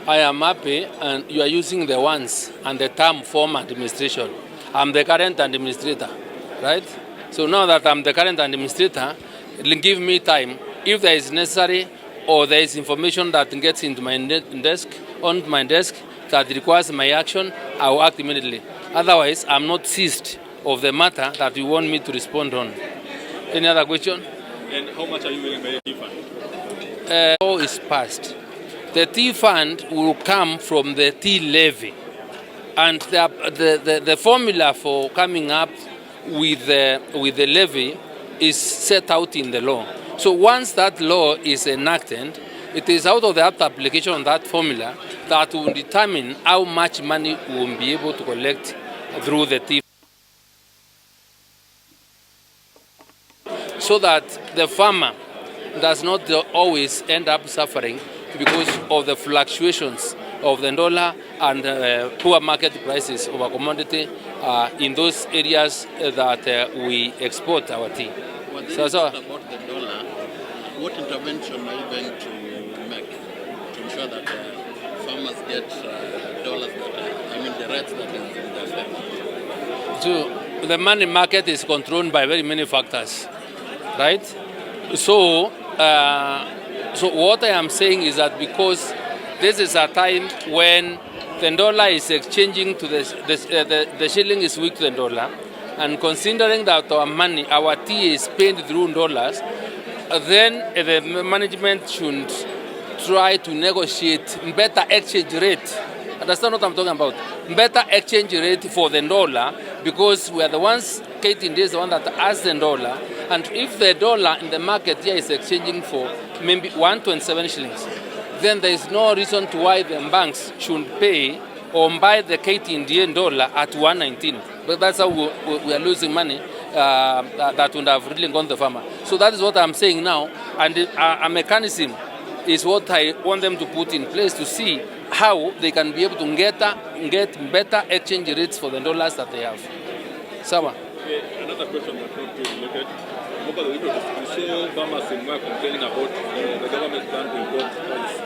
I am happy, and you are using the ones and the term former administration. I'm the current administrator, right? So now that I'm the current administrator, it will give me time. If there is necessary or there is information that gets into my desk, on my desk, that requires my action, I will act immediately. Otherwise, I'm not seized of the matter that you want me to respond on. Any other question? And how much are you willing to pay fund? Law is passed. The tea fund will come from the tea levy. And the formula for coming up with the levy is set out in the law. So once that law is enacted, it is out of the application of that formula that will determine how much money we will be able to collect through the tea. So that the farmer does not always end up suffering because of the fluctuations of the dollar and poor market prices of a commodity in those areas that we export our tea. So about the dollar, what intervention are you going to make to ensure that farmers get dollars the rates that is in their favor? So the money market is controlled by very many factors, right? So what I am saying is that because this is a time when the dollar is exchanging to the shilling is weak to the dollar, and considering that our money, our tea is paid through dollars, then the management should try to negotiate better exchange rate. Understand what I'm talking about? Better exchange rate for the dollar, because we are the ones, Katie is the one that has the dollar, and if the dollar in the market here is exchanging for maybe 127 shillings, then there is no reason to why the banks should pay or buy the Indian dollar at 119. But that's how we are losing money that would have really gone to the farmer. So that is what I'm saying now, and a mechanism is what I want them to put in place to see how they can be able to get better exchange rates for the dollars that they have. Sawa. Another question that's not too related. Over the weekend, we saw farmers in Maize complaining about the government plan to import rice.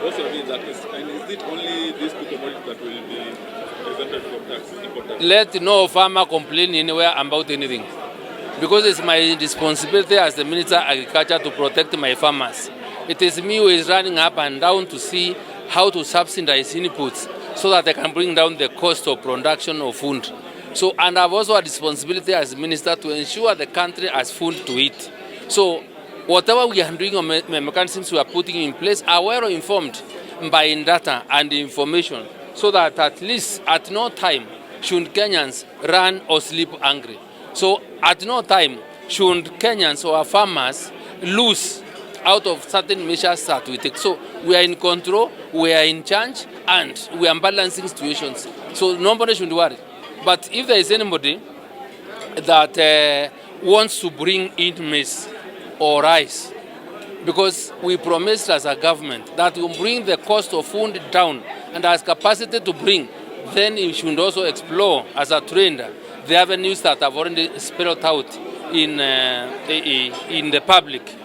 Also means that is it only these two commodities that will be exempted from tax? Let no farmer complain anywhere about anything, because it's my responsibility as the Minister of Agriculture to protect my farmers. It is me who is running up and down to see how to subsidize inputs so that they can bring down the cost of production of food. So, and I have also a responsibility as Minister to ensure the country has food to eat. So, whatever we are doing on mechanisms we are putting in place are well informed by data and information, so that at least at no time should Kenyans run or sleep hungry. So, at no time should Kenyans or our farmers lose out of certain measures that we take. So we are in control, we are in charge, and we are balancing situations. So nobody should worry. But if there is anybody that wants to bring in maize or rice, because we promised as a government that we will bring the cost of food down and has capacity to bring, then we should also explore as a trader the avenues that have already spelled out in the public,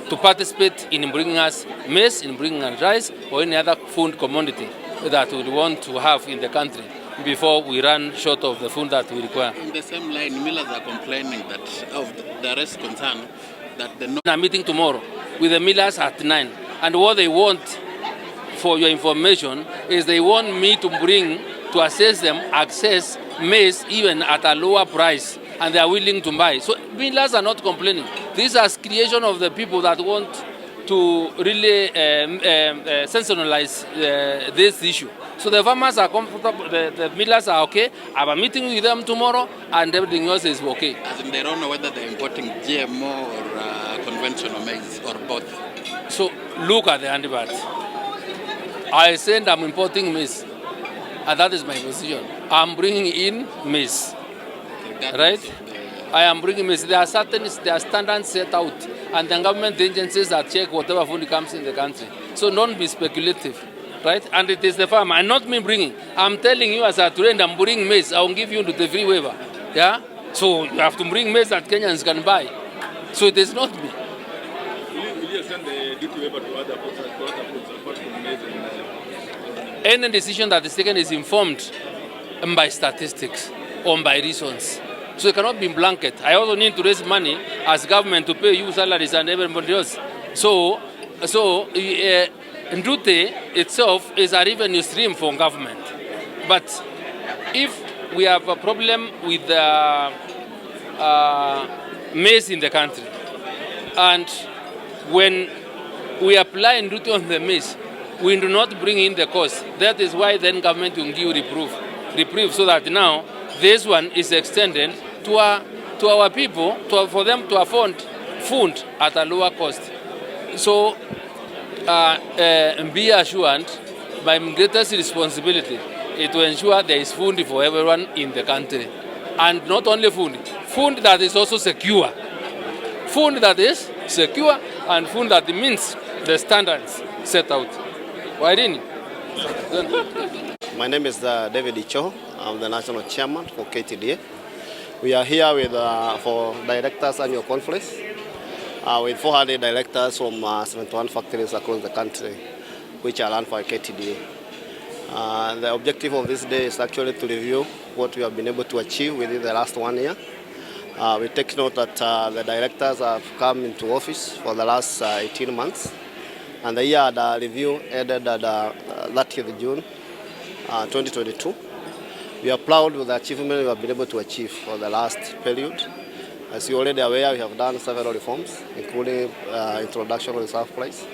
to participate in bringing us maize, in bringing us rice, or any other food commodity that we want to have in the country before we run short of the food that we require. In the same line, millers are complaining that of the rest concern that the a meeting tomorrow with the millers at 9, and what they want, for your information, is they want me to bring, to assess them, access maize even at a lower price, and they are willing to buy. So millers are not complaining. This is creation of the people that want to really sensationalize this issue. So the farmers are comfortable, the millers are okay. I have a meeting with them tomorrow, and everything else is okay. As in, they don't know whether they're importing GMO or conventional maize or both. So look at the handbag. I said I'm importing maize, and that is my position. I'm bringing in maize, right? I am bringing maize. There are standards set out, and the government agencies that check whatever food comes in the country. So don't be speculative, right? And it is the farmer, and not me bringing. I'm telling you as a trend, I'm bringing maize. I will give you the free waiver, yeah? So you have to bring maize that Kenyans can buy. So it is not me. Will you send the duty waiver to other foods? Any decision that is taken is informed by statistics or by reasons. So it cannot be blanket. I also need to raise money as government to pay you salaries and everybody else. So Nduti itself is a revenue stream for government. But if we have a problem with maize in the country, and when we apply Nduti on the maize, we do not bring in the cost. That is why then government will give reprieve, so that now this one is extended to our people, for them to afford food at a lower cost. So be assured, my greatest responsibility is to ensure there is food for everyone in the country. And not only food that is also secure. Food that is secure and food that meets the standards set out. Why didn't My name is David Icho. I'm the national chairman for KTDA. We are here with for directors annual conference with 400 directors from 71 factories across the country, which are run for KTDA. The objective of this day is actually to review what we have been able to achieve within the last 1 year. We take note that the directors have come into office for the last 18 months, and the year the review ended at 30th June 2022. We are proud with the achievement we have been able to achieve for the last period. As you already aware, we have done several reforms, including introduction of reserve price,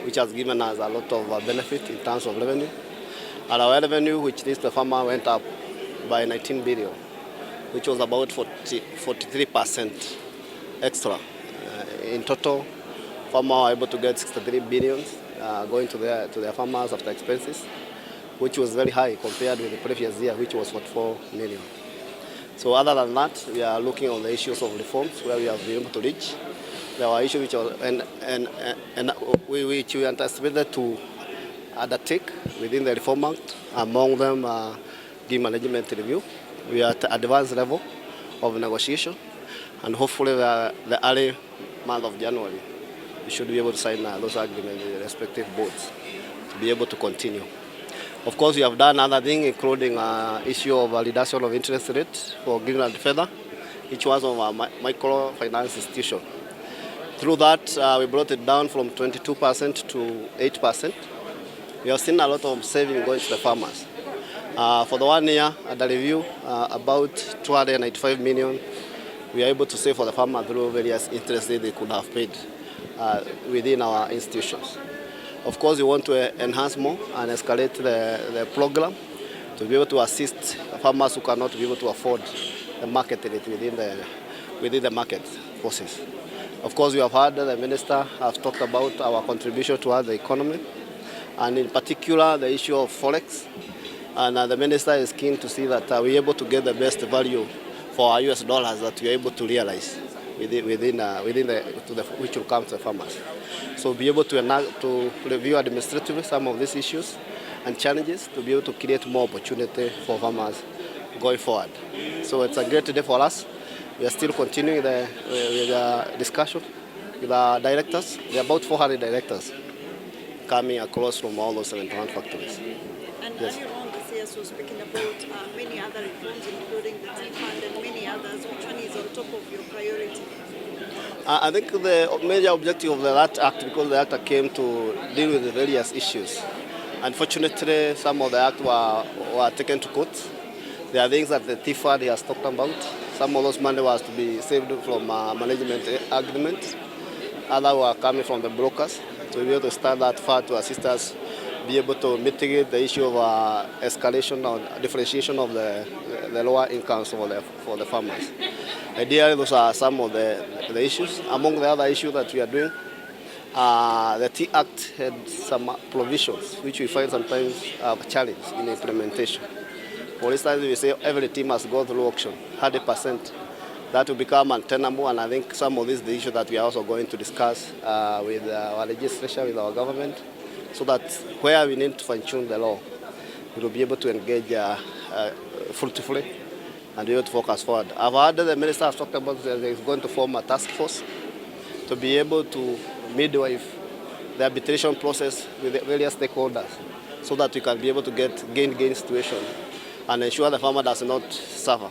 which has given us a lot of benefit in terms of revenue. And our revenue, which is the farmer, went up by 19 billion, which was about 43% extra. In total, farmers were able to get 63 billion going to their farmers after expenses, which was very high compared with the previous year, which was 44 million. So other than that, we are looking on the issues of reforms where we have been able to reach. There were issues which we anticipated to undertake within the Reform Act, among them the management review. We are at advanced level of negotiation, and hopefully the early month of January, we should be able to sign those agreements with the respective boards to be able to continue. Of course, we have done other things, including issue of reduction of interest rate for green and feather, which was of a microfinance institution. Through that, we brought it down from 22% to 8%. We have seen a lot of saving going to the farmers. For the 1 year, at the review, about 295 million we are able to save for the farmer through various interest rates they could have paid within our institutions. Of course, we want to enhance more and escalate the program to be able to assist farmers who cannot be able to afford the market rate within the market forces. Of course, we have heard the minister has talked about our contribution towards the economy, and in particular the issue of forex. And the minister is keen to see that we're able to get the best value for our US dollars that we're able to realize which will come to the farmers. So be able to review administratively some of these issues and challenges to be able to create more opportunity for farmers going forward. So it's a great day for us. We are still continuing with the discussion with our directors. There are about 400 directors coming across from all those 71 factories. And yes. Earlier on, the CS was speaking about many other reforms, including the tea fund and many others. Which one is on top of your priority? I think the major objective of that act, because the act came to deal with the various issues. Unfortunately, some of the act were taken to court. There are things that the tea fund has talked about. Some of those money was to be saved from management agreements. Others were coming from the brokers. So we were able to start that fund to assist us be able to mitigate the issue of escalation or differentiation of the lower incomes for the farmers. Ideally, those are some of the issues. Among the other issues that we are doing, the Tea Act had some provisions which we find sometimes a challenge in implementation. For instance, we say every tea must go through auction, 100%. That will become untenable, and I think some of these are the issues that we are also going to discuss with our legislature, with our government, so that where we need to fine-tune the law, we will be able to engage fruitfully and be able to focus forward. I've heard the minister has talked about that he's going to form a task force to be able to midwife the arbitration process with the various stakeholders so that we can be able to get gain situation and ensure the farmer does not suffer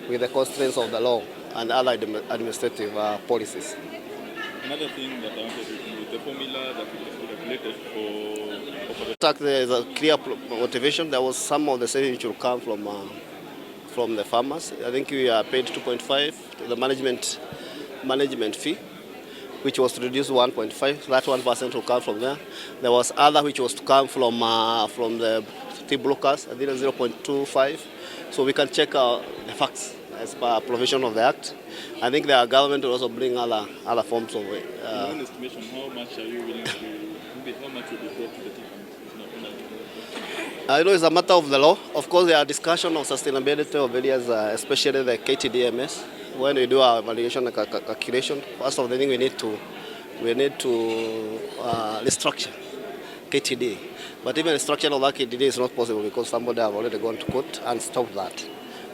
with the constraints of the law and other administrative policies. Another thing that I wanted to do is the formula that is regulated for There is a clear motivation. There was some of the savings which will come from the farmers. I think we are paid 2.5 to the management fee, which was to reduce 1.5. That 1% will come from there. There was other which was to come from the tea brokers, I think 0.25. So we can check the facts as per provision of the Act. I think the government will also bring other forms of in your own estimation, how much are you willing to, how much will be brought to the tea farmers? I know it's a matter of the law. Of course, there are discussion of sustainability of areas, especially the KTDMS. When we do our evaluation and calculation, first of the thing we need to restructure KTD. But even restructure of that KTD is not possible because somebody have already gone to court and stopped that.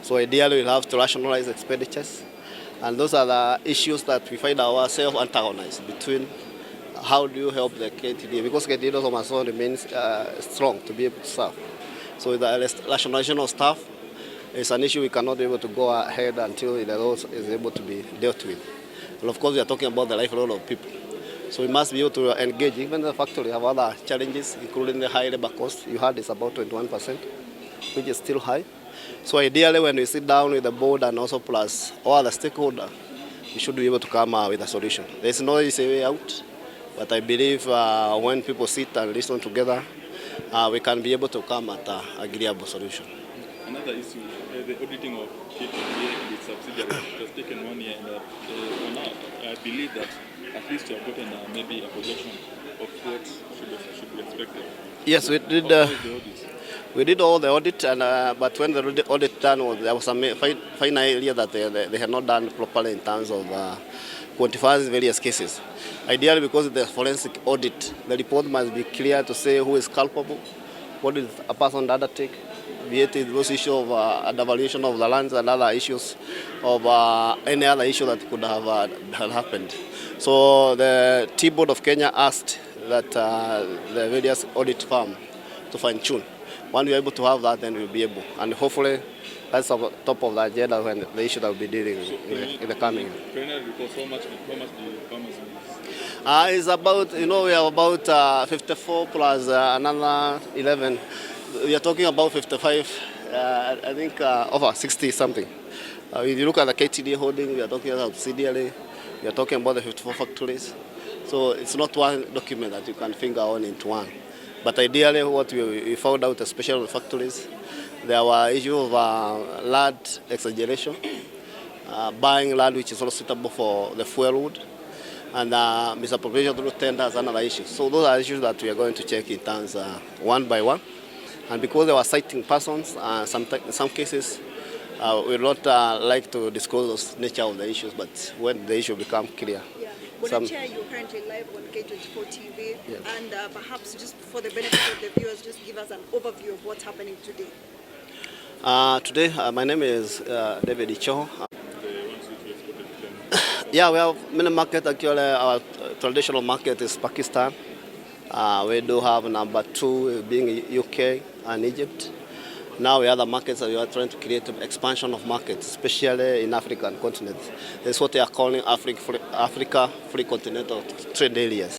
So ideally we'll have to rationalize expenditures. And those are the issues that we find ourselves antagonized between how do you help the KTD, because KTD also must remains strong to be able to serve. So the rationalization of staff is an issue we cannot be able to go ahead until the law is able to be dealt with. And of course we are talking about the livelihood of people. So we must be able to engage. Even the factory have other challenges, including the high labor cost. You heard it's about 21%, which is still high. So ideally when we sit down with the board and also plus all the stakeholders, we should be able to come with a solution. There's no easy way out. But I believe when people sit and listen together, we can be able to come at an agreeable solution. Another issue, the auditing of KTDA and its subsidiaries has taken 1 year, and for now, I believe that at least you have gotten maybe a projection of what should be expected. Yes, we did. We did all the audit, and but when the audit done, there was some final area that they had not done properly in terms of quantifying various cases. Ideally, because of the forensic audit, the report must be clear to say who is culpable, what is a person to undertake, be it those issues of devaluation of the lands and other issues of any other issue that could have happened. So the Tea Board of Kenya asked that the various audit firm to fine-tune. When we are able to have that, then we'll be able. And hopefully, that's on top of the agenda when the issue that we'll be dealing in the coming year. How much do farmers need? It's about, we have about 54 plus another 11. We are talking about 55, I think over 60 something. If you look at the KTD holding, we are talking about CDLA, we are talking about the 54 factories. So it's not one document that you can finger on into one. But ideally what we found out, especially with factories, there were issues of land exaggeration, buying land which is not suitable for the fuel wood, and misappropriation through tenders and other issues. So those are issues that we are going to check in terms one by one. And because they were citing persons, in some cases, we would not like to disclose the nature of the issues, but when the issue becomes clear. Yeah. Well, Chair, you're currently live on K24 TV, yes. And perhaps just for the benefit of the viewers, just give us an overview of what's happening today. Today, my name is David Icho. Yeah, we have many markets. Actually, our traditional market is Pakistan. We do have number 2 being UK and Egypt. Now we have the markets that we are trying to create expansion of markets, especially in African continent. That's what they are calling Africa Free Continental Trade Areas.